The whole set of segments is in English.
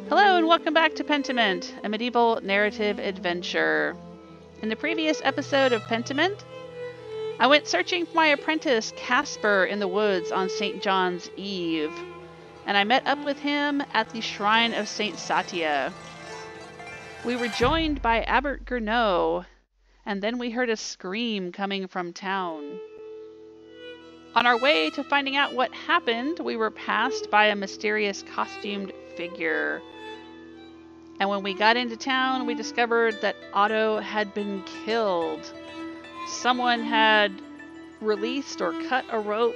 Hello and welcome back to Pentiment, a medieval narrative adventure. In the previous episode of Pentiment, I went searching for my apprentice Casper in the woods on St. John's Eve, and I met up with him at the shrine of St. Satya. We were joined by Abbot Gernot, and then we heard a scream coming from town. On our way to finding out what happened, we were passed by a mysterious costumed figure. And when we got into town, we discovered that Otto had been killed. Someone had released or cut a rope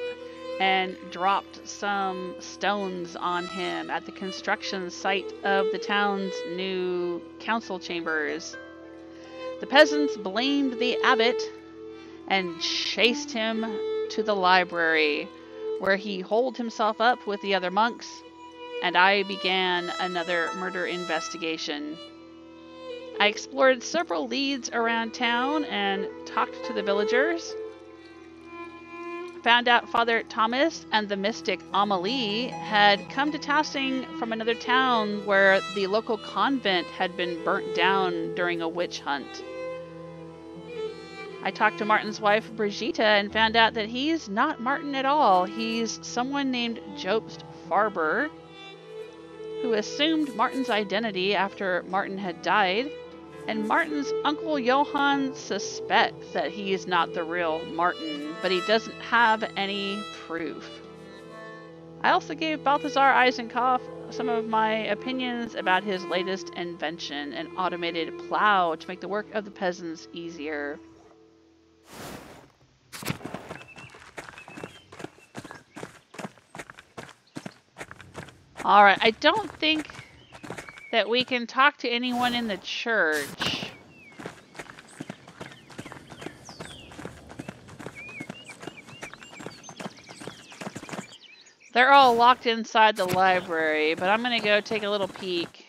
and dropped some stones on him at the construction site of the town's new council chambers. The peasants blamed the abbot and chased him to the library, where he holed himself up with the other monks, and I began another murder investigation. I explored several leads around town and talked to the villagers. Found out Father Thomas and the mystic Amelie had come to Tassing from another town where the local convent had been burnt down during a witch hunt. I talked to Martin's wife Brigitte and found out that he's not Martin at all. He's someone named Jobst Farber, who assumed Martin's identity after Martin had died, and Martin's uncle Johann suspects that he is not the real Martin, but he doesn't have any proof. I also gave Balthazar Eisenkopf some of my opinions about his latest invention, an automated plow to make the work of the peasants easier. Alright, I don't think that we can talk to anyone in the church. They're all locked inside the library, but I'm gonna go take a little peek.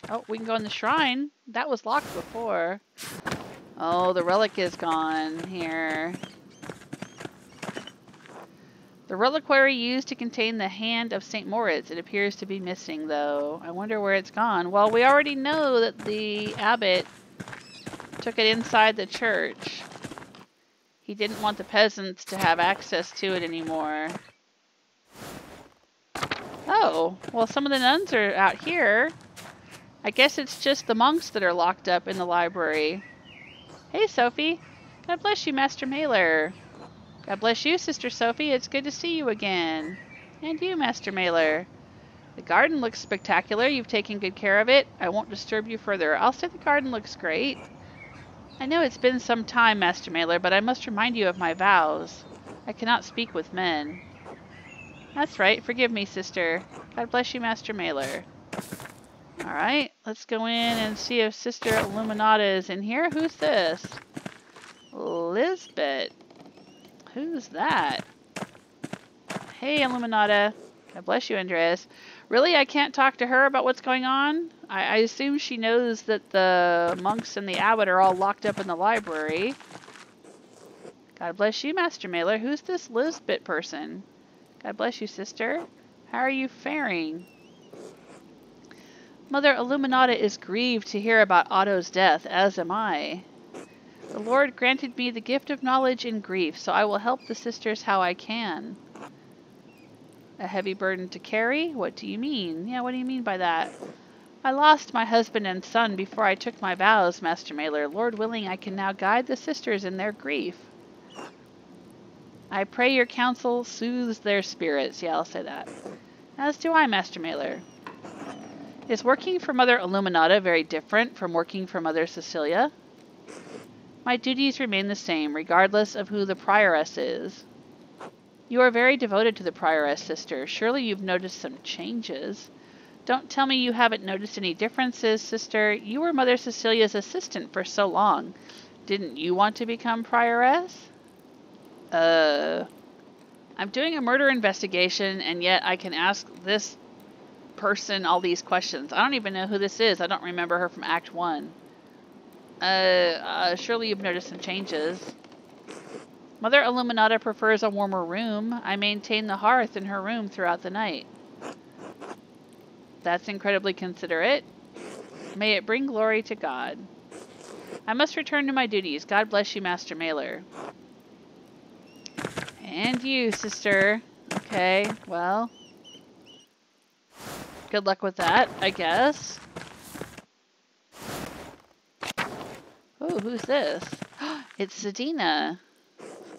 Oh, we can go in the shrine. That was locked before. Oh, the relic is gone here. The reliquary used to contain the hand of St. Moritz. It appears to be missing, though. I wonder where it's gone. Well, we already know that the abbot took it inside the church. He didn't want the peasants to have access to it anymore. Oh, well, some of the nuns are out here. I guess it's just the monks that are locked up in the library. Hey, Sophie. God bless you, Master Mailer. God bless you, Sister Sophie. It's good to see you again. And you, Master Mailer. The garden looks spectacular. You've taken good care of it. I won't disturb you further. I'll say the garden looks great. I know it's been some time, Master Mailer, but I must remind you of my vows. I cannot speak with men. That's right. Forgive me, Sister. God bless you, Master Mailer. Alright, let's go in and see if Sister Illuminata is in here. Who's this? Lijsbet. Who's that? Hey, Illuminata. God bless you, Andreas. Really? I can't talk to her about what's going on? I assume she knows that the monks and the abbot are all locked up in the library. God bless you, Master Mailer. Who's this Lijsbet person? God bless you, sister. How are you faring? Mother Illuminata is grieved to hear about Otto's death, as am I. The Lord granted me the gift of knowledge in grief, so I will help the sisters how I can. A heavy burden to carry? What do you mean? Yeah, what do you mean by that? I lost my husband and son before I took my vows, Master Mailer. Lord willing, I can now guide the sisters in their grief. I pray your counsel soothes their spirits. Yeah, I'll say that. As do I, Master Mailer. Is working for Mother Illuminata very different from working for Mother Cecilia? My duties remain the same, regardless of who the prioress is. You are very devoted to the prioress, sister. Surely you've noticed some changes. Don't tell me you haven't noticed any differences, sister. You were Mother Cecilia's assistant for so long. Didn't you want to become prioress? I'm doing a murder investigation, and yet I can ask this person all these questions. I don't even know who this is. I don't remember her from Act 1. Surely you've noticed some changes. Mother Illuminata prefers a warmer room. I maintain the hearth in her room throughout the night. That's incredibly considerate. May it bring glory to God. I must return to my duties. God bless you, Master Mailer. And you, sister. Okay, well. Good luck with that, I guess. Oh, who's this? It's Zadina.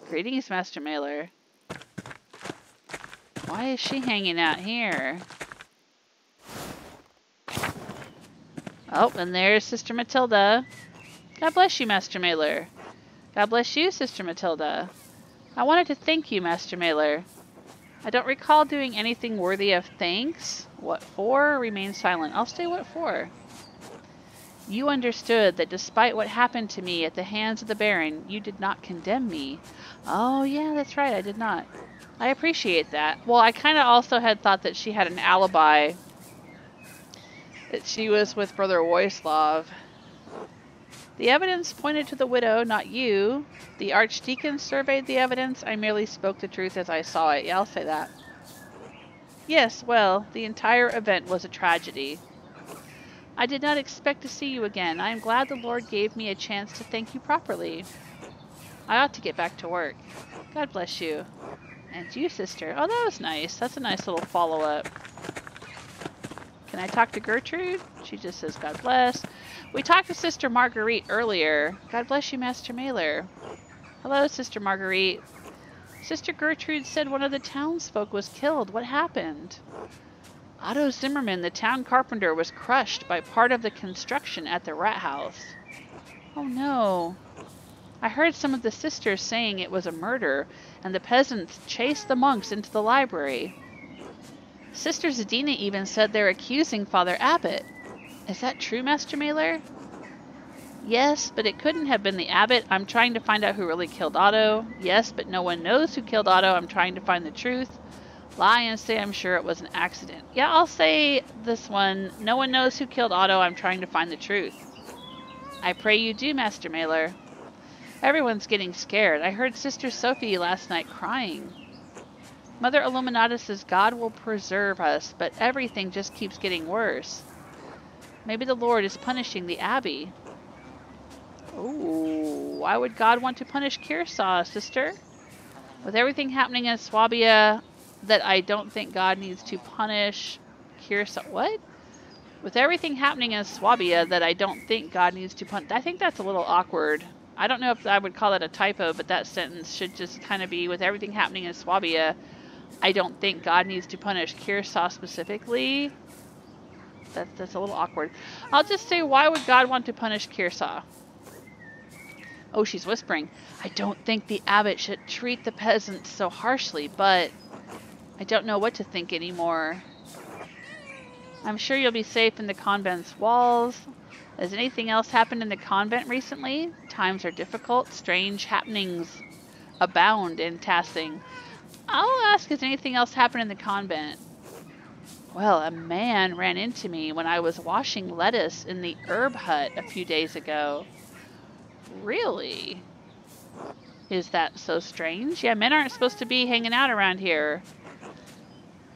Greetings, Master Mailer. Why is she hanging out here? Oh, and there's Sister Matilda. God bless you, Master Mailer. God bless you, Sister Matilda. I wanted to thank you, Master Mailer. I don't recall doing anything worthy of thanks. What for? Remain silent. I'll stay what for. You understood that despite what happened to me at the hands of the Baron, you did not condemn me. Oh, yeah, that's right, I did not. I appreciate that. Well, I kind of also had thought that she had an alibi. That she was with Brother Wojslav. The evidence pointed to the widow, not you. The Archdeacon surveyed the evidence. I merely spoke the truth as I saw it. Yeah, I'll say that. Yes, well, the entire event was a tragedy. I did not expect to see you again. I am glad the Lord gave me a chance to thank you properly. I ought to get back to work. God bless you. And you, sister. Oh, that was nice. That's a nice little follow-up. Can I talk to Gertrude? She just says, God bless. We talked to Sister Margarete earlier. God bless you, Master Mailer. Hello, Sister Margarete. Sister Gertrude said one of the townsfolk was killed. What happened? Otto Zimmerman, the town carpenter, was crushed by part of the construction at the rat house. Oh no. I heard some of the sisters saying it was a murder, and the peasants chased the monks into the library. Sister Zadina even said they're accusing Father Abbot. Is that true, Master Mailer? Yes, but it couldn't have been the Abbot. I'm trying to find out who really killed Otto. Yes, but no one knows who killed Otto. I'm trying to find the truth. Lie and say I'm sure it was an accident. Yeah, I'll say this one. No one knows who killed Otto. I'm trying to find the truth. I pray you do, Master Mailer. Everyone's getting scared. I heard Sister Sophie last night crying. Mother Illuminata says God will preserve us, but everything just keeps getting worse. Maybe the Lord is punishing the Abbey. Ooh, why would God want to punish Kearsarge, sister? With everything happening in Swabia that I don't think God needs to punish Kearsarge. What? With everything happening in Swabia that I don't think God needs to punish. I think that's a little awkward. I don't know if I would call it a typo, but that sentence should just kind of be, with everything happening in Swabia, I don't think God needs to punish Kearsarge specifically. That's a little awkward. I'll just say, why would God want to punish Kearsarge? Oh, she's whispering. I don't think the abbot should treat the peasants so harshly, but I don't know what to think anymore. I'm sure you'll be safe in the convent's walls. Has anything else happened in the convent recently? Times are difficult. Strange happenings abound in Tassing. I'll ask, has anything else happened in the convent? Well, a man ran into me when I was washing lettuce in the herb hut a few days ago. Really? Is that so strange? Yeah, men aren't supposed to be hanging out around here.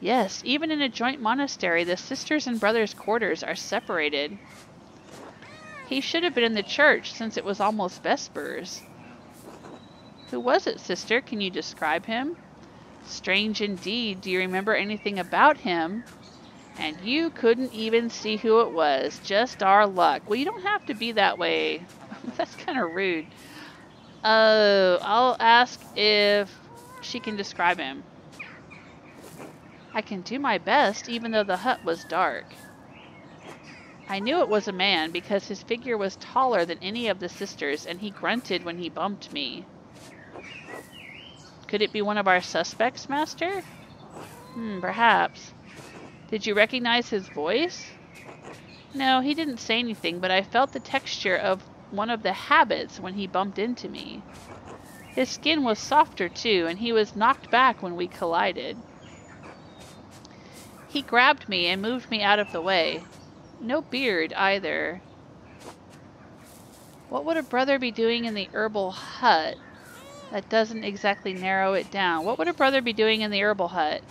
Yes, even in a joint monastery, the sisters and brothers' quarters are separated. He should have been in the church since it was almost Vespers. Who was it, sister? Can you describe him? Strange indeed. Do you remember anything about him? And you couldn't even see who it was. Just our luck. Well, you don't have to be that way. That's kind of rude. I'll ask if she can describe him. I can do my best, even though the hut was dark. I knew it was a man because his figure was taller than any of the sisters, and he grunted when he bumped me. Could it be one of our suspects, Master? Perhaps. Did you recognize his voice? No, he didn't say anything, but I felt the texture of one of the habits when he bumped into me. His skin was softer too, and he was knocked back when we collided. He grabbed me and moved me out of the way. No beard either. What would a brother be doing in the herbal hut? That doesn't exactly narrow it down. What would a brother be doing in the herbal hut?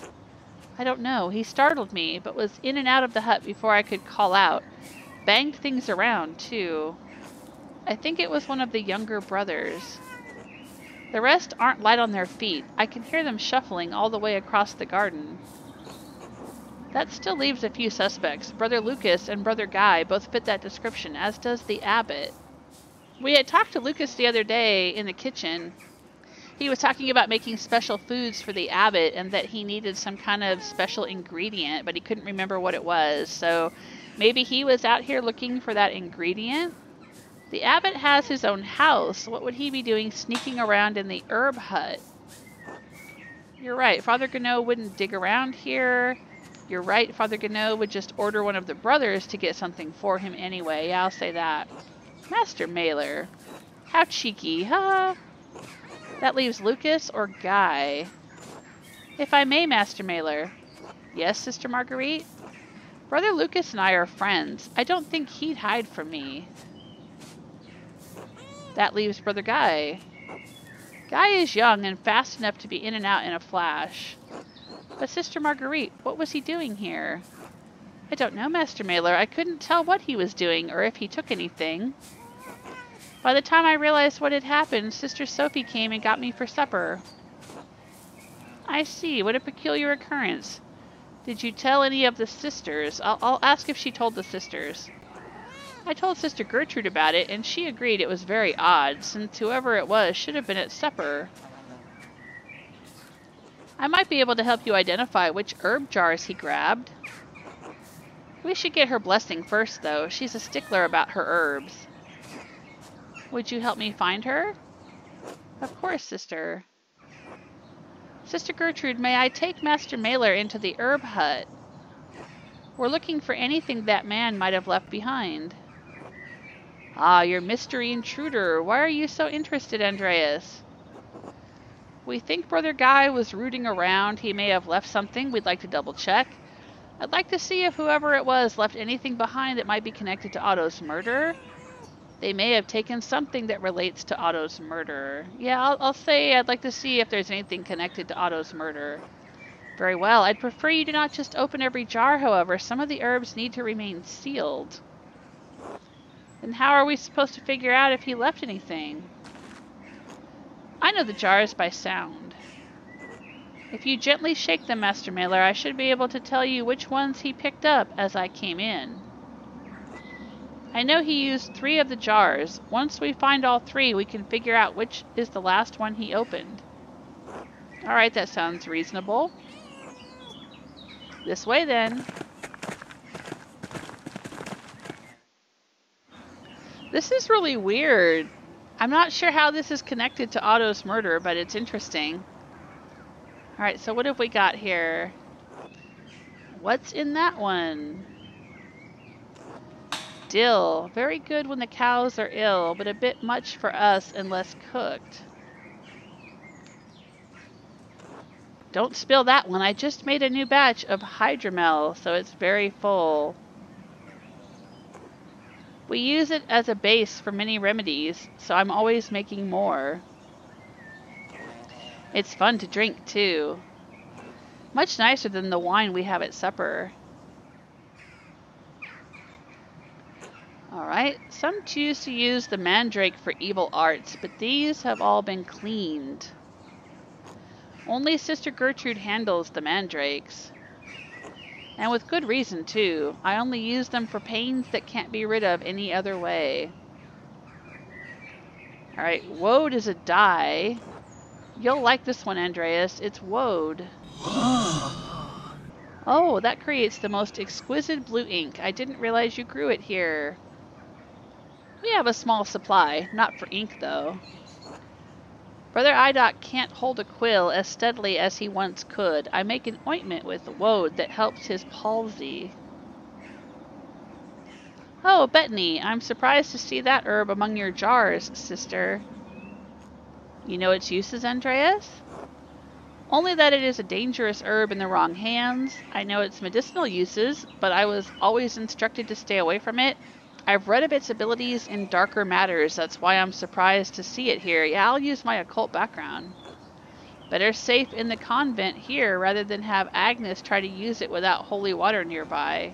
I don't know. He startled me, but was in and out of the hut before I could call out. Banged things around, too. I think it was one of the younger brothers. The rest aren't light on their feet. I can hear them shuffling all the way across the garden. That still leaves a few suspects. Brother Lucas and Brother Guy both fit that description, as does the abbot. We had talked to Lucas the other day in the kitchen. He was talking about making special foods for the abbot and that he needed some kind of special ingredient, but he couldn't remember what it was. So maybe he was out here looking for that ingredient? The abbot has his own house. What would he be doing sneaking around in the herb hut? You're right. Father Gernot wouldn't dig around here. You're right. Father Gernot would just order one of the brothers to get something for him anyway. Yeah, I'll say that. Master Mailer. How cheeky, huh? That leaves Lucas or Guy. If I may, Master Mailer. Yes, Sister Margarete? Brother Lucas and I are friends. I don't think he'd hide from me. That leaves Brother Guy. Guy is young and fast enough to be in and out in a flash. But Sister Margarete, what was he doing here? I don't know, Master Mailer. I couldn't tell what he was doing or if he took anything. By the time I realized what had happened, Sister Sophie came and got me for supper. I see. What a peculiar occurrence. Did you tell any of the sisters? I'll ask if she told the sisters. I told Sister Gertrude about it, and she agreed it was very odd, since whoever it was should have been at supper. I might be able to help you identify which herb jars he grabbed. We should get her blessing first, though. She's a stickler about her herbs. Would you help me find her? Of course, sister. Sister Gertrude, may I take Master Mailer into the herb hut? We're looking for anything that man might have left behind. Ah, your mystery intruder. Why are you so interested, Andreas? We think Brother Guy was rooting around. He may have left something. We'd like to double check. I'd like to see if whoever it was left anything behind that might be connected to Otto's murder. They may have taken something that relates to Otto's murder. Yeah, I'll say I'd like to see if there's anything connected to Otto's murder. Very well. I'd prefer you do not just open every jar, however. Some of the herbs need to remain sealed. Then how are we supposed to figure out if he left anything? I know the jars by sound. If you gently shake them, Master Mailer, I should be able to tell you which ones he picked up as I came in. I know he used 3 of the jars. Once we find all 3, we can figure out which is the last one he opened. Alright, that sounds reasonable. This way, then. This is really weird. I'm not sure how this is connected to Otto's murder, but it's interesting. Alright, so what have we got here? What's in that one? Dill. Very good when the cows are ill, but a bit much for us unless cooked. Don't spill that one. I just made a new batch of hydromel, so it's very full. We use it as a base for many remedies, so I'm always making more. It's fun to drink, too. Much nicer than the wine we have at supper. Alright, some choose to use the mandrake for evil arts, but these have all been cleaned. Only Sister Gertrude handles the mandrakes. And with good reason, too. I only use them for pains that can't be rid of any other way. Alright, woad is a dye. You'll like this one, Andreas. It's woad. Oh, that creates the most exquisite blue ink. I didn't realize you grew it here. We have a small supply. Not for ink, though. Brother Aedoc can't hold a quill as steadily as he once could. I make an ointment with woad that helps his palsy. Oh, Bettany, I'm surprised to see that herb among your jars, sister. You know its uses, Andreas? Only that it is a dangerous herb in the wrong hands. I know its medicinal uses, but I was always instructed to stay away from it. I've read of its abilities in darker matters. That's why I'm surprised to see it here. Yeah, I'll use my occult background. Better safe in the convent here rather than have Agnes try to use it without holy water nearby.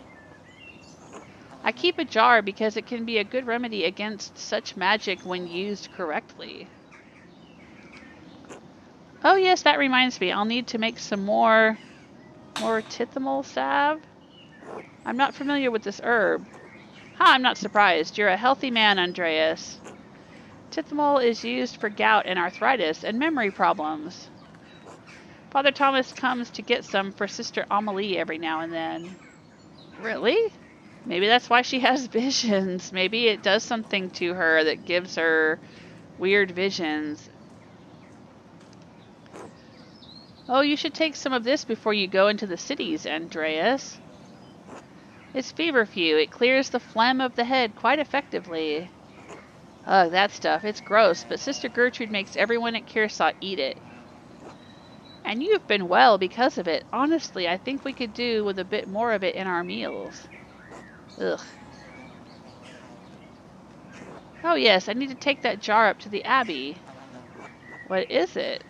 I keep a jar because it can be a good remedy against such magic when used correctly. Oh yes, that reminds me. I'll need to make some more tithimal salve. I'm not familiar with this herb. Ha, I'm not surprised. You're a healthy man, Andreas. Tithimal is used for gout and arthritis and memory problems. Father Thomas comes to get some for Sister Amelie every now and then. Really? Maybe that's why she has visions. Maybe it does something to her that gives her weird visions. Oh, you should take some of this before you go into the cities, Andreas. It's feverfew. It clears the phlegm of the head quite effectively. Ugh, that stuff. It's gross, but Sister Gertrude makes everyone at Kearsarge eat it. And you've been well because of it. Honestly, I think we could do with a bit more of it in our meals. Ugh. Oh yes, I need to take that jar up to the abbey. What is it?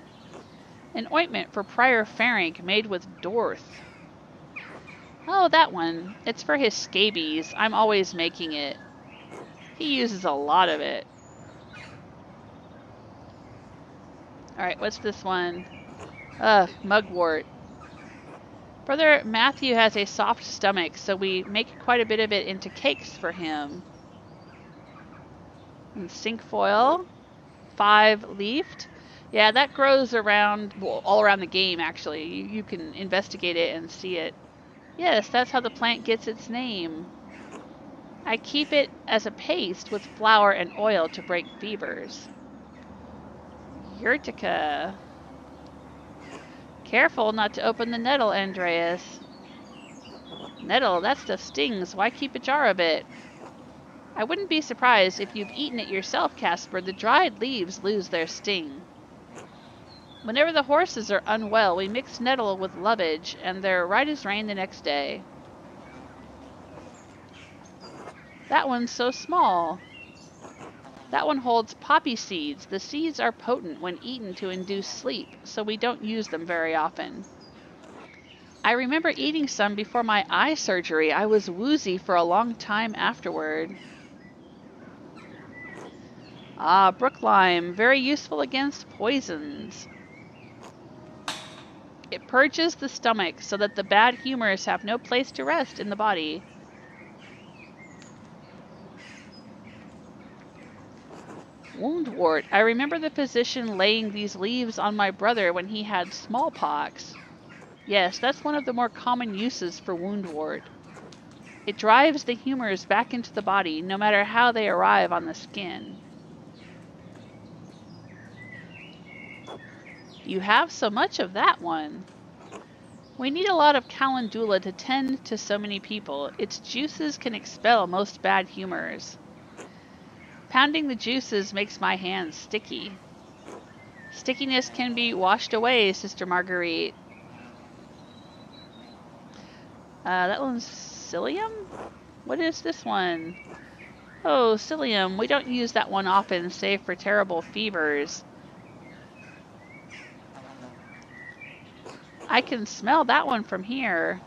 An ointment for Prior Ferenc made with Dorth. Oh, that one. It's for his scabies. I'm always making it. He uses a lot of it. Alright, what's this one? Mugwort. Brother Matthew has a soft stomach, so we make quite a bit of it into cakes for him. And cinquefoil. 5-leafed. Yeah, that grows around, well, all around the game, actually. You can investigate it and see it. Yes, that's how the plant gets its name. I keep it as a paste with flour and oil to break fevers. Urtica. Careful not to open the nettle, Andreas. Nettle, that stuff stings. Why keep a jar of it? I wouldn't be surprised if you've eaten it yourself, Casper. The dried leaves lose their sting. Whenever the horses are unwell, we mix nettle with lovage, and they're right as rain the next day. That one's so small. That one holds poppy seeds. The seeds are potent when eaten to induce sleep, so we don't use them very often. I remember eating some before my eye surgery. I was woozy for a long time afterward. Ah, brooklime. Very useful against poisons. It purges the stomach so that the bad humors have no place to rest in the body. Woundwort. I remember the physician laying these leaves on my brother when he had smallpox. Yes, that's one of the more common uses for woundwort. It drives the humors back into the body, no matter how they arrive on the skin. You have so much of that one. We need a lot of calendula to tend to so many people. Its juices can expel most bad humors. Pounding the juices makes my hands sticky. Stickiness can be washed away, Sister Margarete. That one's psyllium? What is this one? Oh, psyllium. We don't use that one often, save for terrible fevers. I can smell that one from here.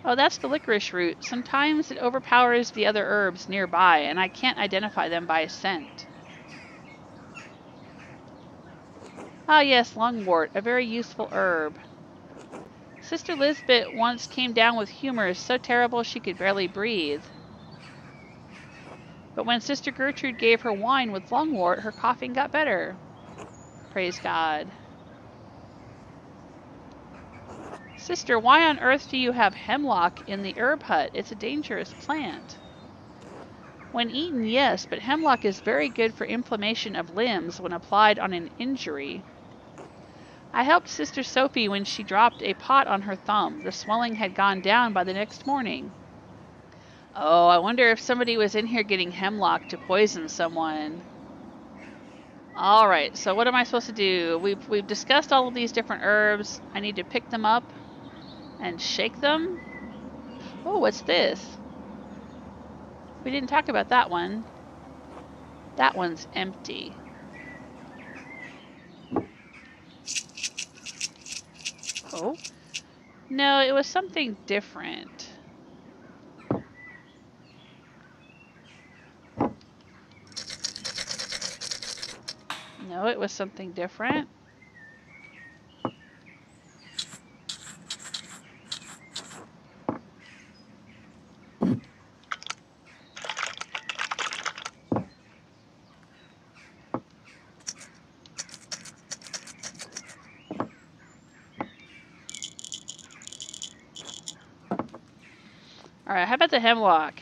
Oh, that's the licorice root. Sometimes it overpowers the other herbs nearby, and I can't identify them by scent. Ah yes, lungwort, a very useful herb. Sister Lijsbet once came down with humors so terrible she could barely breathe. But when Sister Gertrude gave her wine with lungwort, her coughing got better. Praise God. Sister, why on earth do you have hemlock in the herb hut? It's a dangerous plant. When eaten, yes, but hemlock is very good for inflammation of limbs when applied on an injury. I helped Sister Sophie when she dropped a pot on her thumb. The swelling had gone down by the next morning. Oh, I wonder if somebody was in here getting hemlock to poison someone. Alright, so what am I supposed to do? We've discussed all of these different herbs. I need to pick them up and shake them. Oh, what's this? We didn't talk about that one. That one's empty. Oh. No, it was something different. No, it was something different. Alright, how about the hemlock?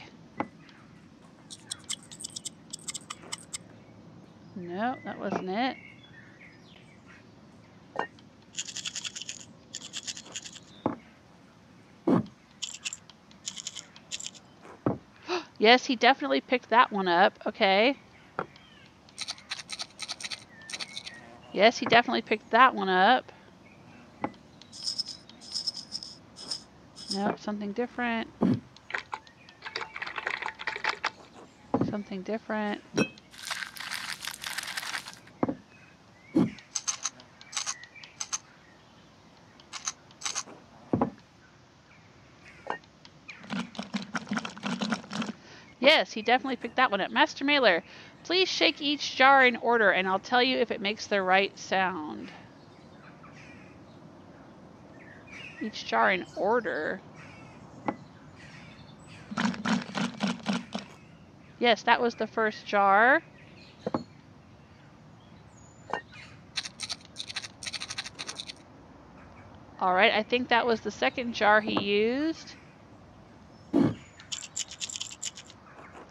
No, that wasn't it. Yes, he definitely picked that one up. Okay. Yes, he definitely picked that one up. Nope, something different. Something different. Yes, he definitely picked that one up. Master Mailer, please shake each jar in order and I'll tell you if it makes the right sound. Each jar in order? Yes, that was the first jar. Alright, I think that was the second jar he used.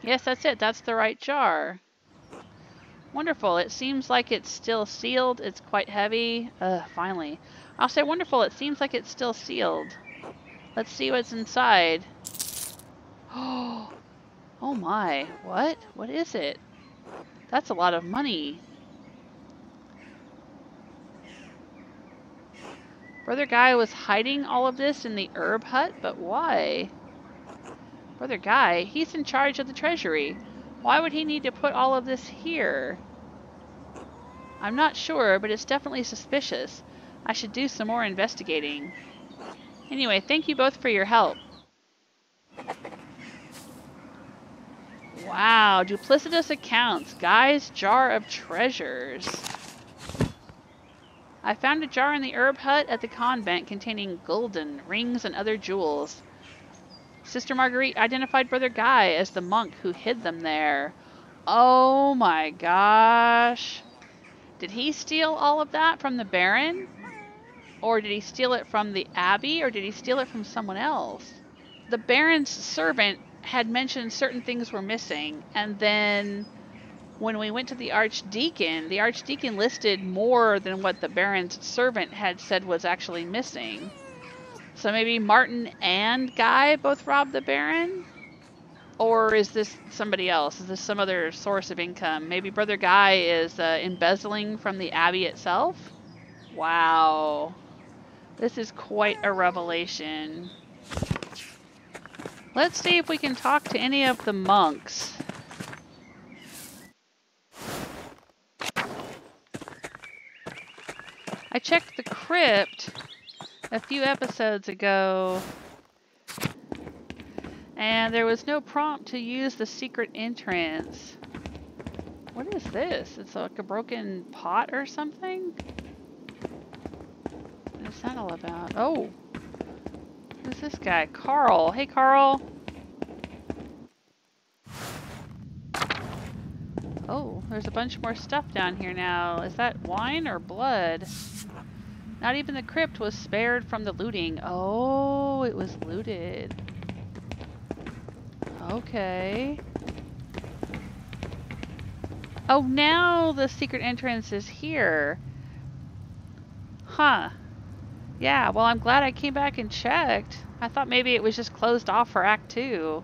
Yes, that's it. That's the right jar. Wonderful. It seems like it's still sealed. It's quite heavy. Finally. I'll say wonderful. It seems like it's still sealed. Let's see what's inside. Oh my. What? What is it? That's a lot of money. Brother Guy was hiding all of this in the herb hut, but why? Brother Guy, he's in charge of the treasury. Why would he need to put all of this here? I'm not sure, but it's definitely suspicious. I should do some more investigating. Anyway, thank you both for your help. Wow, duplicitous accounts. Guy's jar of treasures. I found a jar in the herb hut at the convent containing gulden, rings, and other jewels. Sister Margarete identified Brother Guy as the monk who hid them there. Oh my gosh. Did he steal all of that from the Baron? Or did he steal it from the Abbey? Or did he steal it from someone else? The Baron's servant had mentioned certain things were missing. And then when we went to the Archdeacon listed more than what the Baron's servant had said was actually missing. So maybe Martin and Guy both robbed the Baron? Or is this somebody else? Is this some other source of income? Maybe Brother Guy is embezzling from the Abbey itself? Wow. This is quite a revelation. Let's see if we can talk to any of the monks. I checked the crypt a few episodes ago, and there was no prompt to use the secret entrance. What is this? It's like a broken pot or something? What is that all about? Oh! Who's this guy? Carl. Hey, Carl. Oh, there's a bunch more stuff down here now. Is that wine or blood? Not even the crypt was spared from the looting. Oh, it was looted. Okay. Oh, now the secret entrance is here. Huh. Yeah, well, I'm glad I came back and checked. I thought maybe it was just closed off for Act 2.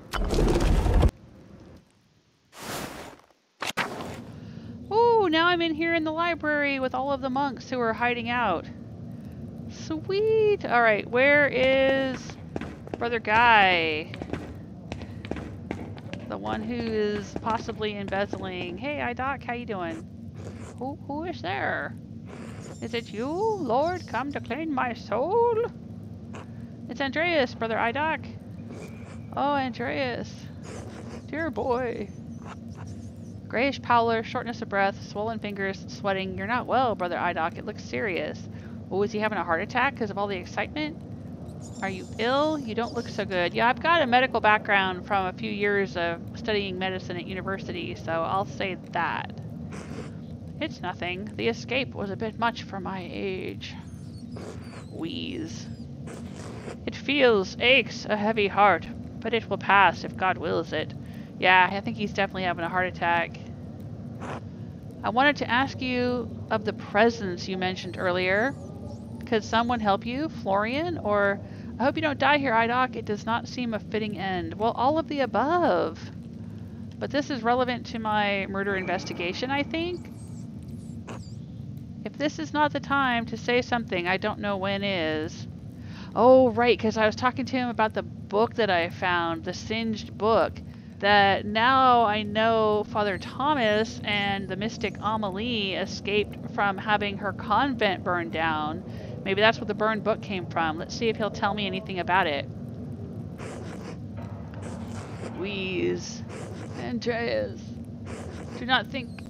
Ooh, now I'm in here in the library with all of the monks who are hiding out. Sweet! Alright, where is Brother Guy? The one who is possibly embezzling. Hey, Aedoc, how you doing? Who is there? Is it you, Lord, come to claim my soul? It's Andreas, Brother Aedoc. Oh, Andreas. Dear boy. Grayish pallor, shortness of breath, swollen fingers, sweating. You're not well, Brother Aedoc. It looks serious. Oh, is he having a heart attack because of all the excitement? Are you ill? You don't look so good. Yeah, I've got a medical background from a few years of studying medicine at university, so I'll say that. It's nothing. The escape was a bit much for my age. Wheeze. It feels, aches, a heavy heart, but it will pass if God wills it. Yeah, I think he's definitely having a heart attack. I wanted to ask you of the presence you mentioned earlier. Could someone help you, Florian? Or, I hope you don't die here, Aedoc. It does not seem a fitting end. Well, all of the above. But this is relevant to my murder investigation, I think. If this is not the time to say something, I don't know when is. Oh, right, because I was talking to him about the book that I found, the singed book. That now I know Father Thomas and the mystic Amelie escaped from having her convent burned down. Maybe that's where the burned book came from. Let's see if he'll tell me anything about it. Wheeze. Andreas, do not think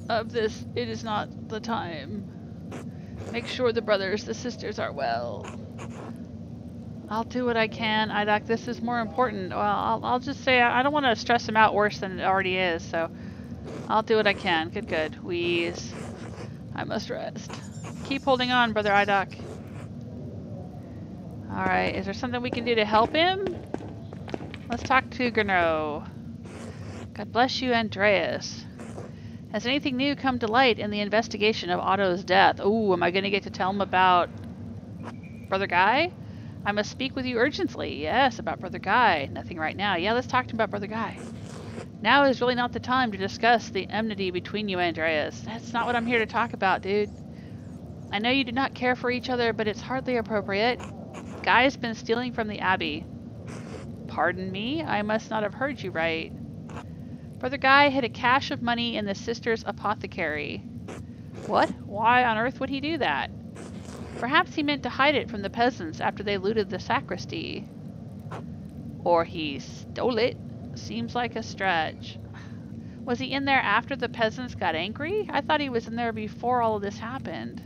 of this. It is not the time. Make sure the brothers, the sisters are well. I'll do what I can, Aedoc. This is more important. Well, I'll just say I don't want to stress him out worse than it already is, so I'll do what I can. Good, good. Wheeze. I must rest. Keep holding on, Brother Aedoc. Alright, is there something we can do to help him? Let's talk to Gernot. God bless you, Andreas. Has anything new come to light in the investigation of Otto's death? Ooh, am I going to get to tell him about Brother Guy? I must speak with you urgently. Yes, about Brother Guy. Nothing right now. Yeah, let's talk to him about Brother Guy. Now is really not the time to discuss the enmity between you, Andreas. That's not what I'm here to talk about, dude. I know you do not care for each other, but it's hardly appropriate. Guy's been stealing from the Abbey. Pardon me? I must not have heard you right. Brother Guy hid a cache of money in the sister's apothecary. What? Why on earth would he do that? Perhaps he meant to hide it from the peasants after they looted the sacristy. Or he stole it. Seems like a stretch. Was he in there after the peasants got angry? I thought he was in there before all of this happened.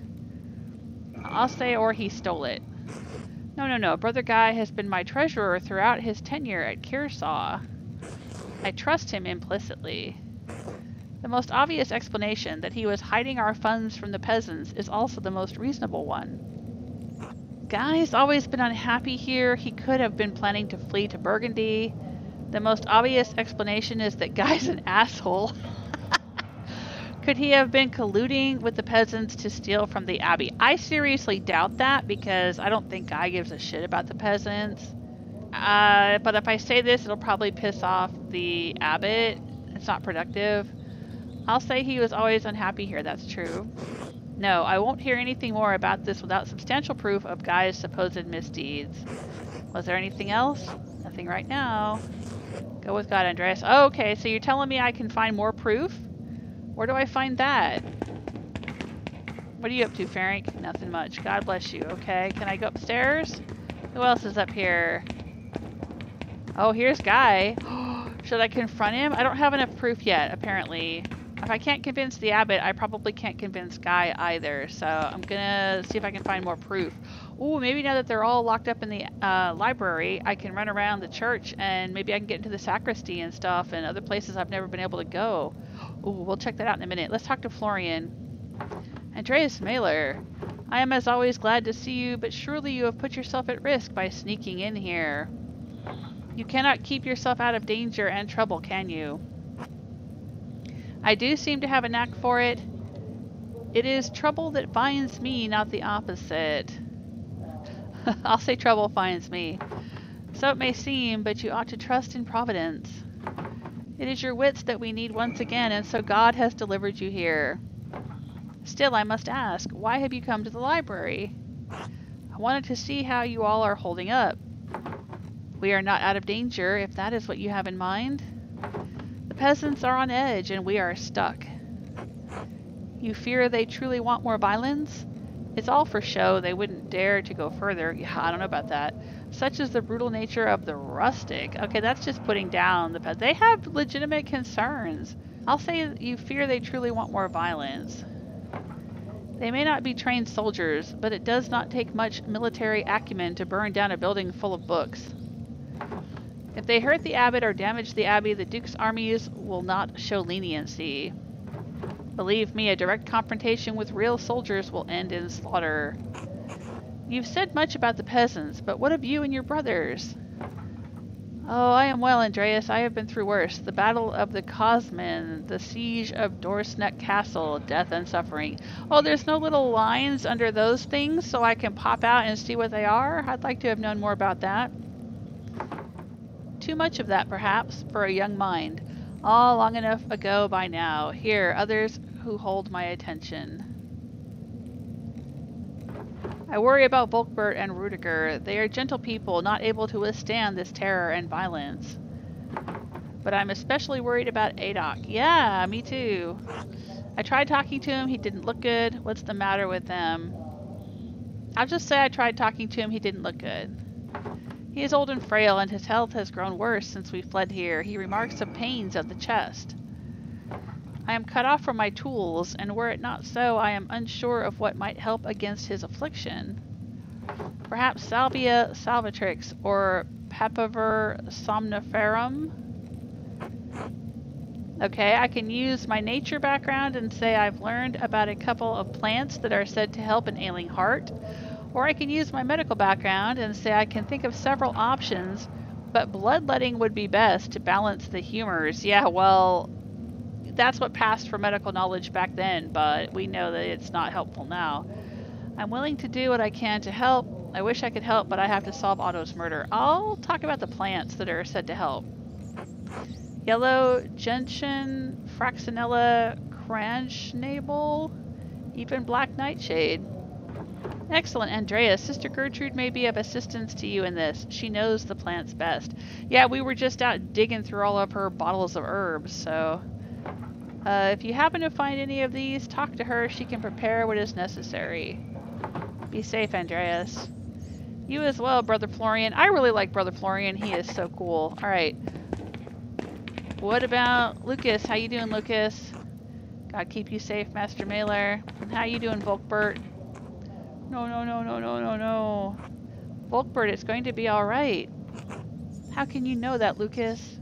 I'll say or he stole it. No. Brother Guy has been my treasurer throughout his tenure at Kearsaw. I trust him implicitly. The most obvious explanation, that he was hiding our funds from the peasants, is also the most reasonable one. Guy's always been unhappy here. He could have been planning to flee to Burgundy. The most obvious explanation is that Guy's an asshole. Could he have been colluding with the peasants to steal from the Abbey? I seriously doubt that, because I don't think Guy gives a shit about the peasants. But if I say this, it'll probably piss off the abbot. It's not productive. I'll say he was always unhappy here. That's true. No, I won't hear anything more about this without substantial proof of Guy's supposed misdeeds. Was there anything else? Nothing right now. Go with God, Andreas. Oh, okay, so you're telling me I can find more proof? Where do I find that? What are you up to, Ferenc? Nothing much. God bless you. Okay, can I go upstairs? Who else is up here? Oh, here's Guy. Should I confront him? I don't have enough proof yet, apparently. If I can't convince the abbot, I probably can't convince Guy either. So I'm gonna see if I can find more proof. Ooh, maybe now that they're all locked up in the library, I can run around the church and maybe I can get into the sacristy and stuff and other places I've never been able to go. Ooh, we'll check that out in a minute. Let's talk to Florian. Andreas Mailer, I am as always glad to see you, but surely you have put yourself at risk by sneaking in here. You cannot keep yourself out of danger and trouble, can you? I do seem to have a knack for it. It is trouble that finds me, not the opposite. I'll say trouble finds me. So it may seem, but you ought to trust in Providence. It is your wits that we need once again, and so God has delivered you here. Still, I must ask, why have you come to the library? I wanted to see how you all are holding up. We are not out of danger, if that is what you have in mind. The peasants are on edge and we are stuck. You fear they truly want more violence? It's all for show. They wouldn't dare to go further. Yeah, I don't know about that. Such is the brutal nature of the rustic. Okay, that's just putting down the peasants. They have legitimate concerns. I'll say you fear they truly want more violence. They may not be trained soldiers, but it does not take much military acumen to burn down a building full of books. If they hurt the abbot or damage the abbey, the Duke's armies will not show leniency. Believe me, a direct confrontation with real soldiers will end in slaughter. You've said much about the peasants, but what of you and your brothers? Oh, I am well, Andreas. I have been through worse. The Battle of the Cosman, the Siege of Dorsneck Castle, death and suffering. Oh, there's no little lines under those things so I can pop out and see what they are? I'd like to have known more about that. Too much of that, perhaps, for a young mind. All long enough ago by now. Here, others who hold my attention. I worry about Volkbert and Rüdeger. They are gentle people, not able to withstand this terror and violence. But I'm especially worried about Aedoc. Yeah, me too. I tried talking to him, he didn't look good. What's the matter with them? I'll just say I tried talking to him, he didn't look good. He is old and frail, and his health has grown worse since we fled here. He remarks of pains of the chest. I am cut off from my tools, and were it not so, I am unsure of what might help against his affliction. Perhaps Salvia salvatrix, or Papaver somniferum? Okay, I can use my nature background and say I've learned about a couple of plants that are said to help an ailing heart. Or I can use my medical background and say I can think of several options, but bloodletting would be best to balance the humors. Yeah, well, that's what passed for medical knowledge back then, but we know that it's not helpful now. I'm willing to do what I can to help. I wish I could help, but I have to solve Otto's murder. I'll talk about the plants that are said to help. Yellow Gentian, Fraxinella cranschnabel, even black nightshade. Excellent, Andreas. Sister Gertrude may be of assistance to you in this. She knows the plants best. Yeah, we were just out digging through all of her bottles of herbs, so... if you happen to find any of these, talk to her. She can prepare what is necessary. Be safe, Andreas. You as well, Brother Florian. I really like Brother Florian. He is so cool. Alright. What about Lucas? How you doing, Lucas? God keep you safe, Master Mailer. And how you doing, Volkbert? No, no, no, no, no, no, no. Volkbert, it's going to be alright. How can you know that, Lucas?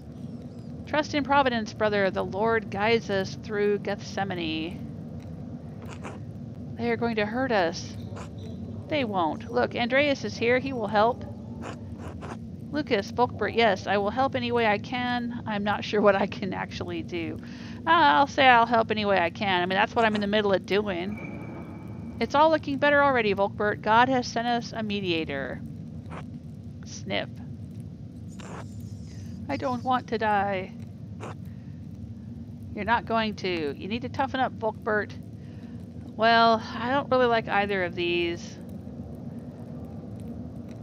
Trust in Providence, brother. The Lord guides us through Gethsemane. They are going to hurt us. They won't. Look, Andreas is here. He will help. Lucas, Volkbert, yes, I will help any way I can. I'm not sure what I can actually do. I'll say I'll help any way I can. I mean, that's what I'm in the middle of doing. It's all looking better already, Volkbert. God has sent us a mediator. Sniff. I don't want to die. You're not going to. You need to toughen up, Volkbert. Well, I don't really like either of these.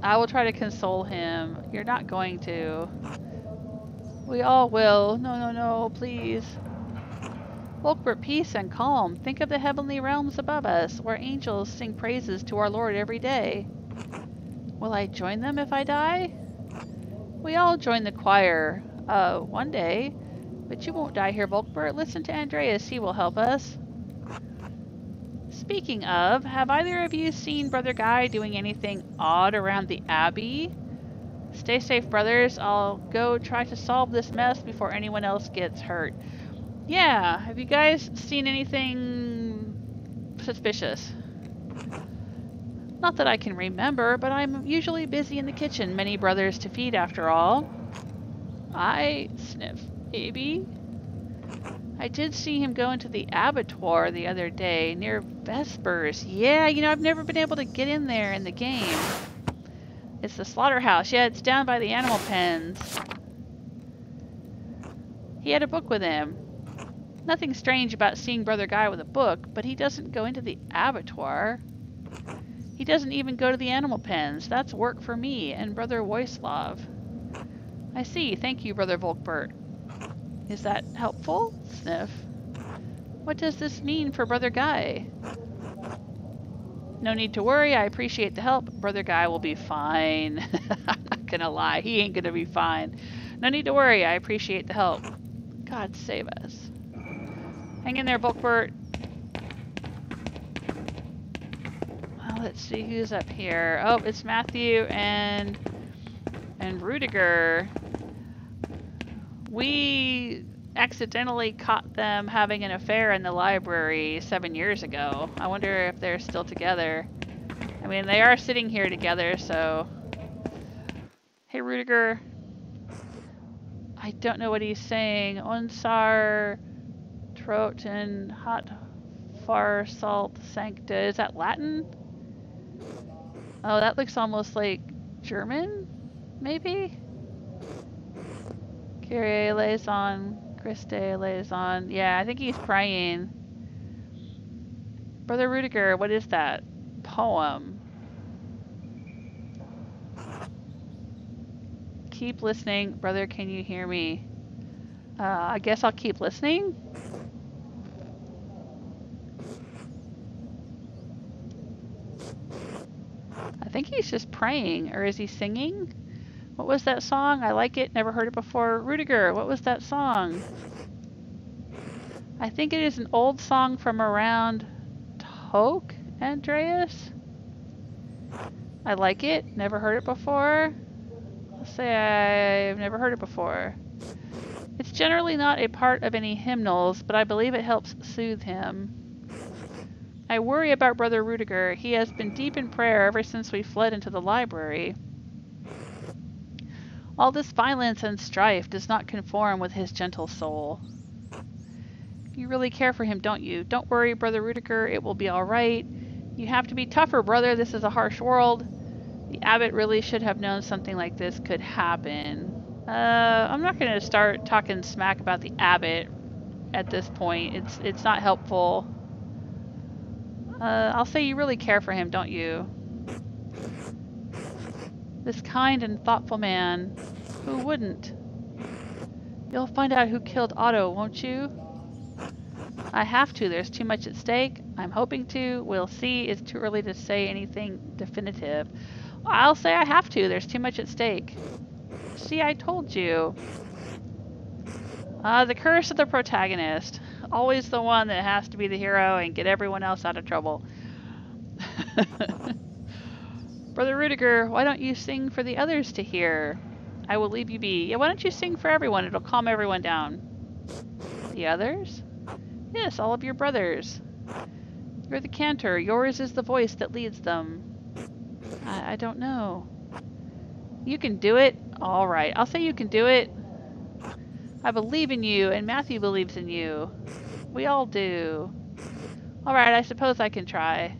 I will try to console him. You're not going to. We all will. No, no, no, please. Volkbert, peace and calm. Think of the heavenly realms above us, where angels sing praises to our Lord every day. Will I join them if I die? We all join the choir, one day. But you won't die here, Volkbert. Listen to Andreas, he will help us. Speaking of, have either of you seen Brother Guy doing anything odd around the Abbey? Stay safe, brothers. I'll go try to solve this mess before anyone else gets hurt. Yeah, have you guys seen anything suspicious? Not that I can remember, but I'm usually busy in the kitchen. Many brothers to feed, after all. I sniff. Maybe. I did see him go into the Abattoir the other day, near Vespers. Yeah, you know, I've never been able to get in there in the game. It's the slaughterhouse. Yeah, it's down by the animal pens. He had a book with him. Nothing strange about seeing Brother Guy with a book, but he doesn't go into the Abattoir. He doesn't even go to the animal pens. That's work for me and Brother Wojslav. I see. Thank you, Brother Volkbert. Is that helpful? Sniff. What does this mean for Brother Guy? No need to worry, I appreciate the help. Brother Guy will be fine. I'm not gonna lie, he ain't gonna be fine. No need to worry, I appreciate the help. God save us. Hang in there, Volkbert. Well, let's see who's up here. Oh, it's Matthew and Rüdeger. We accidentally caught them having an affair in the library 7 years ago. I wonder if they're still together. I mean, they are sitting here together, so... Hey, Rüdeger. I don't know what he's saying. Unsar Troten Hot Far Salt Sancta. Is that Latin? Oh, that looks almost like German? Maybe? Kyrie eleison, Christe eleison. Yeah, I think he's praying. Brother Rüdeger, what is that? Poem. Keep listening. Brother, can you hear me? I guess I'll keep listening. I think he's just praying. Or is he singing? What was that song? I like it. Never heard it before. Rüdeger, what was that song? I think it is an old song from around Toke, Andreas. I like it. Never heard it before. Let's say I've never heard it before. It's generally not a part of any hymnals, but I believe it helps soothe him. I worry about Brother Rüdeger. He has been deep in prayer ever since we fled into the library. All this violence and strife does not conform with his gentle soul. You really care for him, don't you? Don't worry, Brother Rüdeger, it will be all right. You have to be tougher, brother. This is a harsh world. The abbot really should have known something like this could happen. I'm not going to start talking smack about the abbot at this point. It's not helpful. I'll say you really care for him, don't you? This kind and thoughtful man. Who wouldn't? You'll find out who killed Otto, won't you? I have to. There's too much at stake. I'm hoping to. We'll see. It's too early to say anything definitive. I'll say I have to. There's too much at stake. See, I told you. The curse of the protagonist. Always the one that has to be the hero and get everyone else out of trouble. Brother Rüdeger, why don't you sing for the others to hear? I will leave you be. Yeah, why don't you sing for everyone? It'll calm everyone down. The others? Yes, all of your brothers. You're the cantor. Yours is the voice that leads them. I don't know. You can do it? All right. I'll say you can do it. I believe in you, and Matthew believes in you. We all do. All right, I suppose I can try.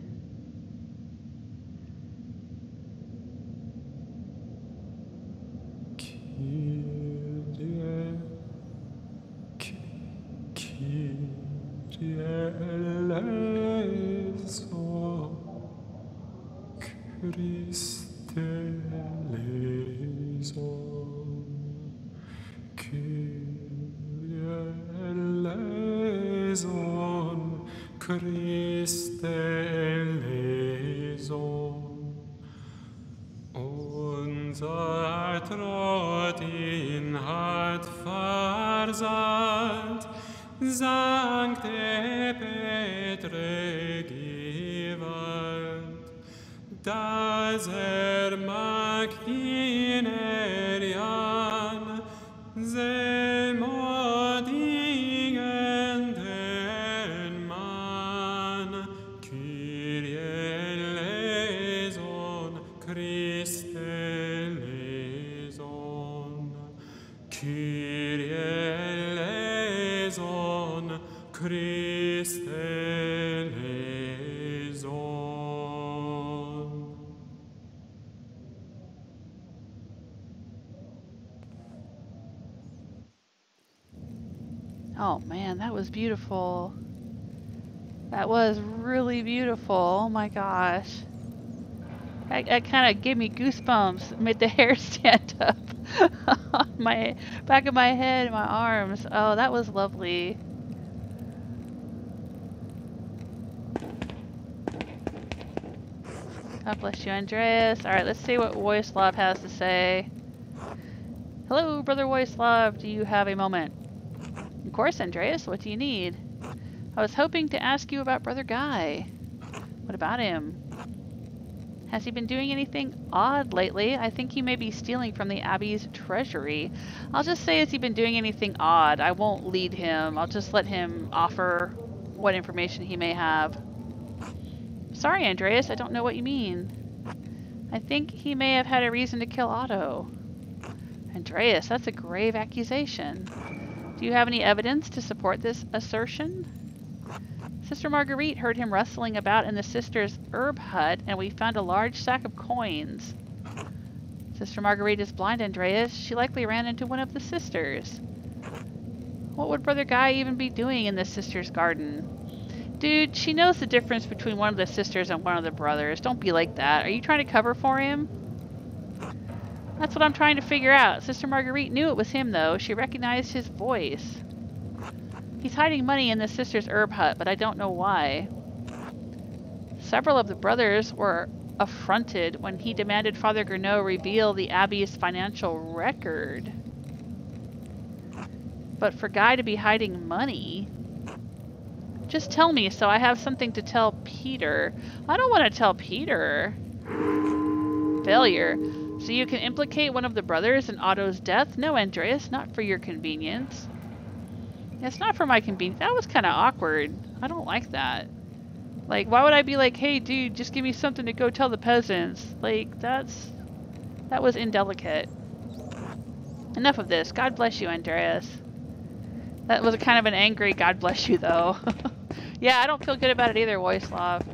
Christe eleison, unser Trott ihn hat versandt, Sancte Petre gewalt, dass mag ihn erian, semodigenden Mann, Kyrie eleison, Christe eleison, Kyrie eleison, Christe eleison. Oh man, that was beautiful. That was really beautiful. Oh my gosh. That kind of gave me goosebumps. Made the hair stand up on my back of my head and my arms. Oh, that was lovely. God bless you, Andreas. Alright, let's see what Wojslav has to say. Hello, Brother Wojslav. Do you have a moment? Of course, Andreas. What do you need? I was hoping to ask you about Brother Guy. What about him? Has he been doing anything odd lately? I think he may be stealing from the Abbey's treasury. I'll just say, has he been doing anything odd? I won't lead him. I'll just let him offer what information he may have. Sorry, Andreas, I don't know what you mean. I think he may have had a reason to kill Otto. Andreas, that's a grave accusation. Do you have any evidence to support this assertion? Sister Margarete heard him rustling about in the sisters' herb hut, and we found a large sack of coins. Sister Margarete is blind, Andreas. She likely ran into one of the sisters. What would Brother Guy even be doing in the sisters' garden? Dude, she knows the difference between one of the sisters and one of the brothers. Don't be like that. Are you trying to cover for him? That's what I'm trying to figure out. Sister Margarete knew it was him, though. She recognized his voice. He's hiding money in the sisters' herb hut, but I don't know why. Several of the brothers were affronted when he demanded Father Gernot reveal the Abbey's financial record. But for Guy to be hiding money... Just tell me so I have something to tell Peter. I don't want to tell Peter. Failure. So you can implicate one of the brothers in Otto's death? No, Andreas, not for your convenience. It's not for my convenience. That was kind of awkward. I don't like that. Like, why would I be like, hey, dude, just give me something to go tell the peasants? Like, that was indelicate. Enough of this. God bless you, Andreas. That was kind of an angry God bless you, though. Yeah, I don't feel good about it either, Wojslav.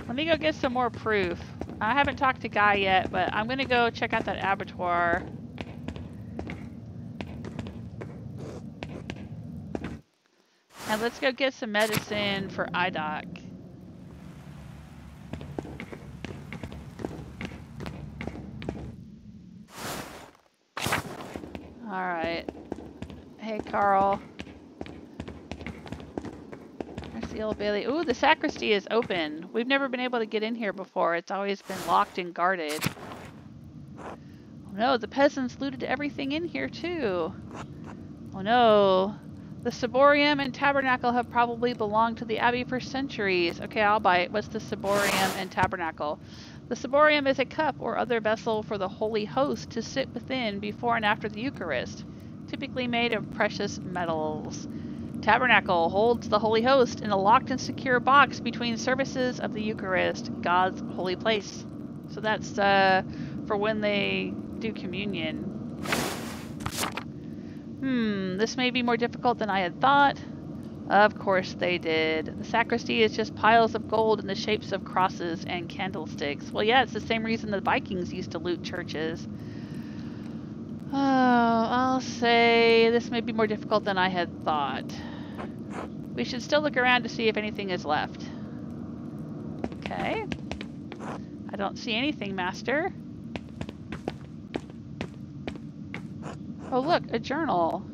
Let me go get some more proof. I haven't talked to Guy yet, but I'm going to go check out that abattoir. And let's go get some medicine for Aedoc. Alright. Hey, Carl. There's the old Bailey. Ooh, the sacristy is open. We've never been able to get in here before. It's always been locked and guarded. Oh no, the peasants looted everything in here too. Oh no. The ciborium and tabernacle have probably belonged to the abbey for centuries. Okay, I'll bite. What's the ciborium and tabernacle? The ciborium is a cup or other vessel for the holy host to sit within before and after the Eucharist, typically made of precious metals. Tabernacle holds the holy host in a locked and secure box between services of the Eucharist, God's holy place. So that's for when they do communion. This may be more difficult than I had thought. Of course they did. The sacristy is just piles of gold in the shapes of crosses and candlesticks. Well, yeah, it's the same reason the Vikings used to loot churches. Oh, I'll say this may be more difficult than I had thought. We should still look around to see if anything is left. Okay. I don't see anything, Master. Oh, look, a journal.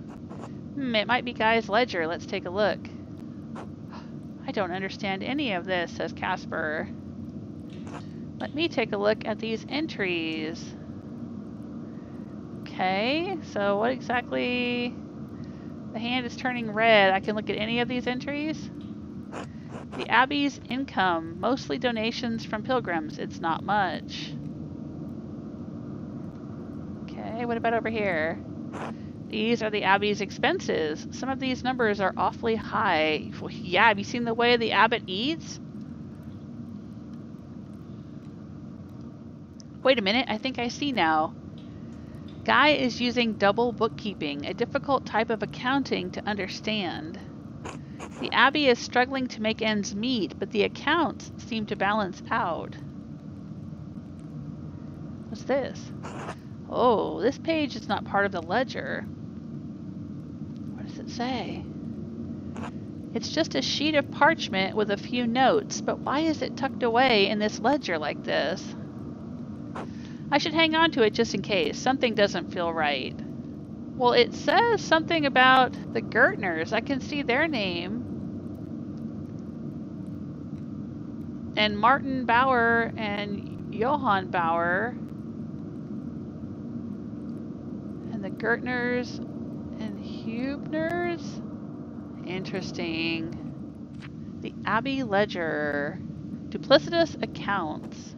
It might be Guy's ledger. Let's take a look. I don't understand any of this, says Casper. Let me take a look at these entries. Okay, so what exactly... The hand is turning red. I can look at any of these entries. The Abbey's income, mostly donations from pilgrims. It's not much. Okay, what about over here? These are the Abbey's expenses. Some of these numbers are awfully high. Yeah, have you seen the way the abbot eats? Wait a minute, I think I see now. Guy is using double bookkeeping, a difficult type of accounting to understand. The Abbey is struggling to make ends meet, but the accounts seem to balance out. What's this? Oh, this page is not part of the ledger. What does it say? It's just a sheet of parchment with a few notes, but why is it tucked away in this ledger like this? I should hang on to it just in case. Something doesn't feel right. Well, it says something about the Gertners. I can see their name. And Martin Bauer and Johann Bauer. And the Gertners and Hubners. Interesting. The Abbey Ledger. Duplicitous accounts.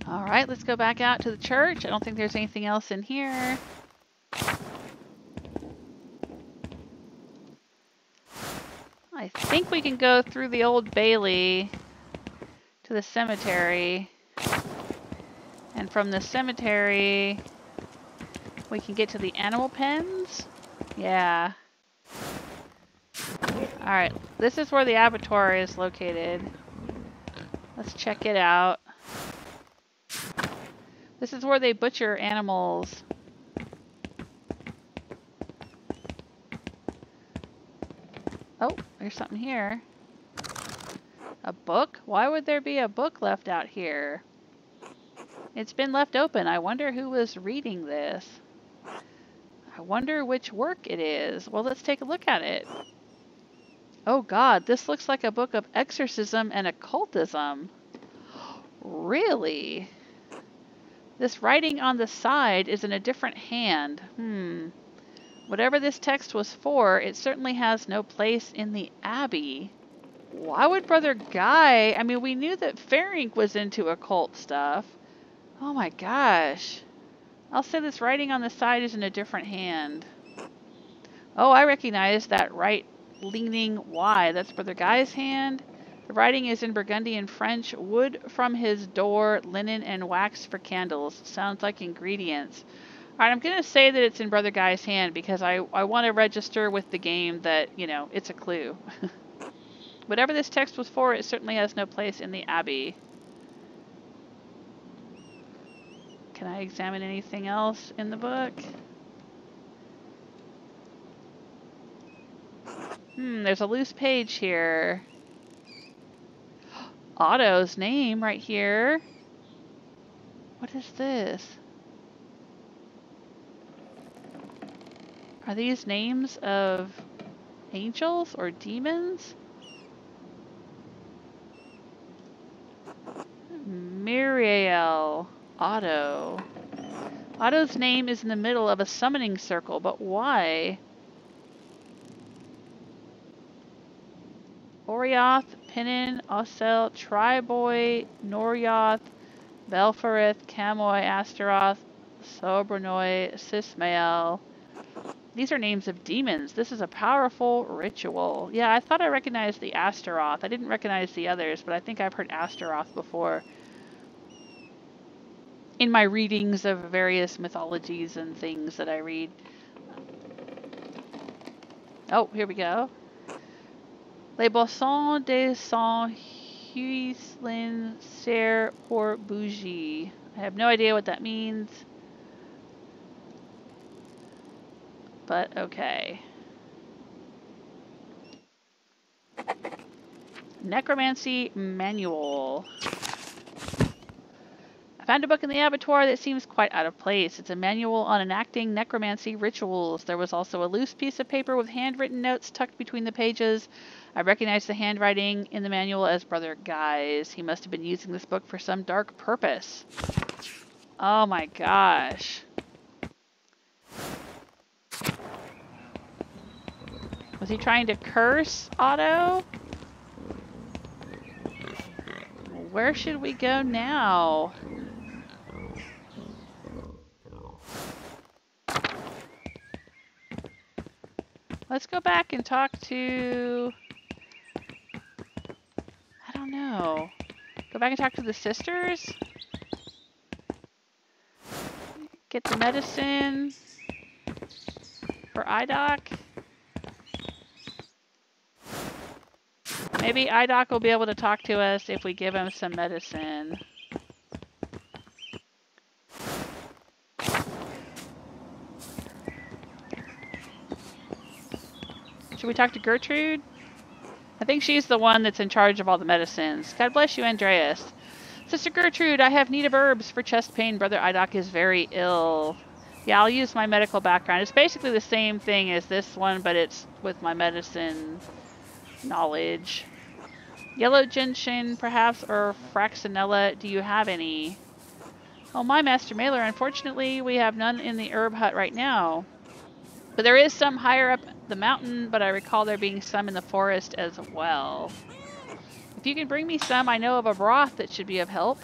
Alright, let's go back out to the church. I don't think there's anything else in here. I think we can go through the Old Bailey to the cemetery. And from the cemetery, we can get to the animal pens. Yeah. Alright, this is where the Abattoir is located. Let's check it out. This is where they butcher animals. Oh, there's something here. A book? Why would there be a book left out here? It's been left open. I wonder who was reading this. I wonder which work it is. Well, let's take a look at it. Oh God, this looks like a book of exorcism and occultism. Really? This writing on the side is in a different hand. Whatever this text was for, it certainly has no place in the Abbey. Why would Brother Guy... I mean, we knew that Ferenc was into occult stuff. Oh my gosh. I'll say this writing on the side is in a different hand. Oh, I recognize that right-leaning Y. That's Brother Guy's hand. The writing is in Burgundian French. Wood from his door, linen and wax for candles. Sounds like ingredients. Alright, I'm going to say that it's in Brother Guy's hand because I want to register with the game that, you know, it's a clue. Whatever this text was for, it certainly has no place in the Abbey. Can I examine anything else in the book? There's a loose page here. Otto's name right here. What is this? Are these names of angels or demons? Miriel. Otto. Otto's name is in the middle of a summoning circle, but why? Orioth, Pinnin, Osel, Triboy, Norioth, Belfarith, Camoy, Astaroth, Sobranoi, Sismael. These are names of demons. This is a powerful ritual. Yeah, I thought I recognized the Astaroth. I didn't recognize the others, but I think I've heard Astaroth before. In my readings of various mythologies and things that I read. Oh, here we go. Les boissons de Saint-Huislin ser pour bougie. I have no idea what that means. But okay. Necromancy Manual. I found a book in the Abattoir that seems quite out of place. It's a manual on enacting necromancy rituals. There was also a loose piece of paper with handwritten notes tucked between the pages. I recognize the handwriting in the manual as Brother Guy's. He must have been using this book for some dark purpose. Oh my gosh. Was he trying to curse Otto? Where should we go now? Let's go back and talk to... I don't know. Go back and talk to the sisters? Get the medicine for Aedoc? Maybe Aedoc will be able to talk to us if we give him some medicine. Should we talk to Gertrude? I think she's the one that's in charge of all the medicines. God bless you, Andreas. Sister Gertrude, I have need of herbs for chest pain. Brother Aedoc is very ill. Yeah, I'll use my medical background. It's basically the same thing as this one, but it's with my medicine knowledge. Yellow gentian, perhaps, or fraxinella. Do you have any? Oh, my Master Mailer, unfortunately, we have none in the herb hut right now. But there is some higher up the mountain, but I recall there being some in the forest as well. If you can bring me some, I know of a broth that should be of help.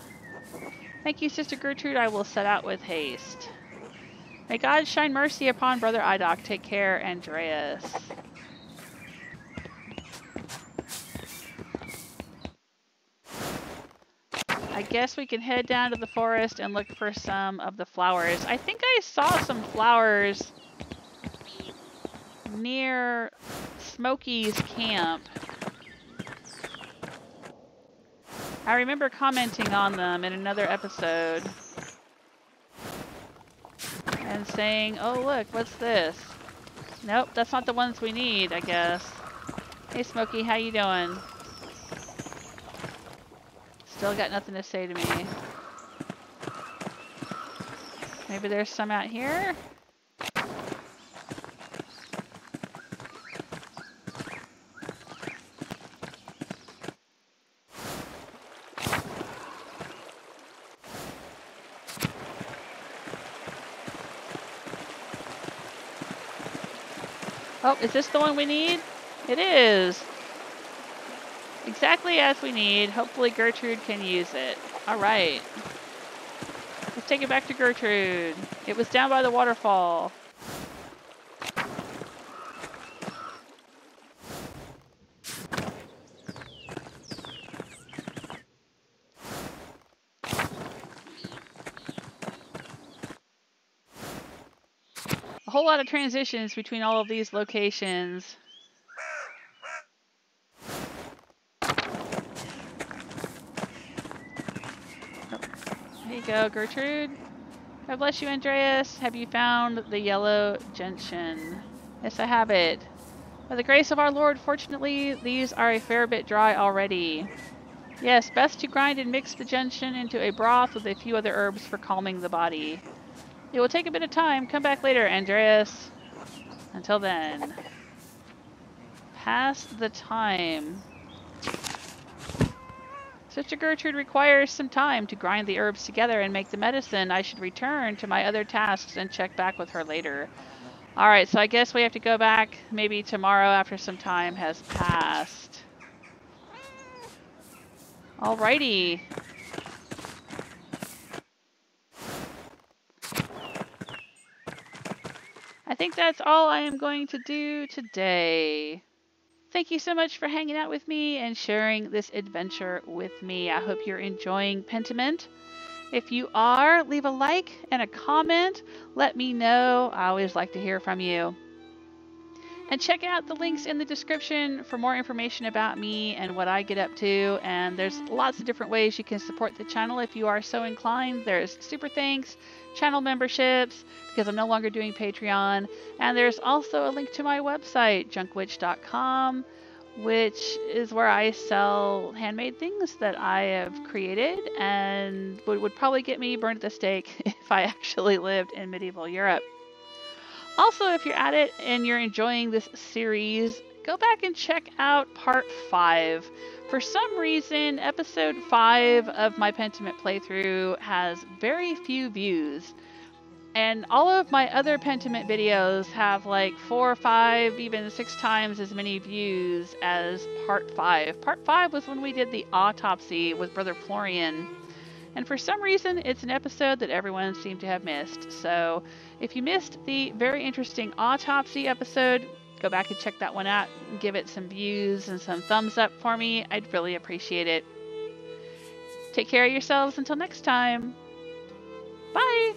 Thank you, Sister Gertrude. I will set out with haste. May God shine mercy upon Brother Aedoc. Take care, Andreas. I guess we can head down to the forest and look for some of the flowers. I think I saw some flowers near Smokey's camp. I remember commenting on them in another episode and saying, oh look, what's this? Nope, that's not the ones we need, I guess. Hey Smokey, how you doing? Still got nothing to say to me. Maybe there's some out here? Oh, is this the one we need? It is! Exactly as we need. Hopefully Gertrude can use it. Alright. Let's take it back to Gertrude. It was down by the waterfall. A whole lot of transitions between all of these locations. There you go, Gertrude. God bless you, Andreas. Have you found the yellow gentian? Yes, I have it. By the grace of our Lord, fortunately, these are a fair bit dry already. Yes, best to grind and mix the gentian into a broth with a few other herbs for calming the body. It will take a bit of time. Come back later, Andreas. Until then. Pass the time. Sister Gertrude requires some time to grind the herbs together and make the medicine. I should return to my other tasks and check back with her later. Alright, so I guess we have to go back maybe tomorrow after some time has passed. Alrighty. I think that's all I am going to do today. Thank you so much for hanging out with me and sharing this adventure with me. I hope you're enjoying Pentiment. If you are, leave a like and a comment. Let me know. I always like to hear from you. And check out the links in the description for more information about me and what I get up to. And there's lots of different ways you can support the channel if you are so inclined. There's super thanks, channel memberships, because I'm no longer doing Patreon. And there's also a link to my website, junkwitch.com, which is where I sell handmade things that I have created and would probably get me burned at the stake if I actually lived in medieval Europe. Also, if you're at it and you're enjoying this series, go back and check out part 5. For some reason, episode 5 of my Pentiment playthrough has very few views. And all of my other Pentiment videos have like 4, 5, even 6 times as many views as part 5. Part 5 was when we did the autopsy with Brother Florian. And for some reason, it's an episode that everyone seemed to have missed. So if you missed the very interesting autopsy episode, go back and check that one out. Give it some views and some thumbs up for me. I'd really appreciate it. Take care of yourselves until next time. Bye!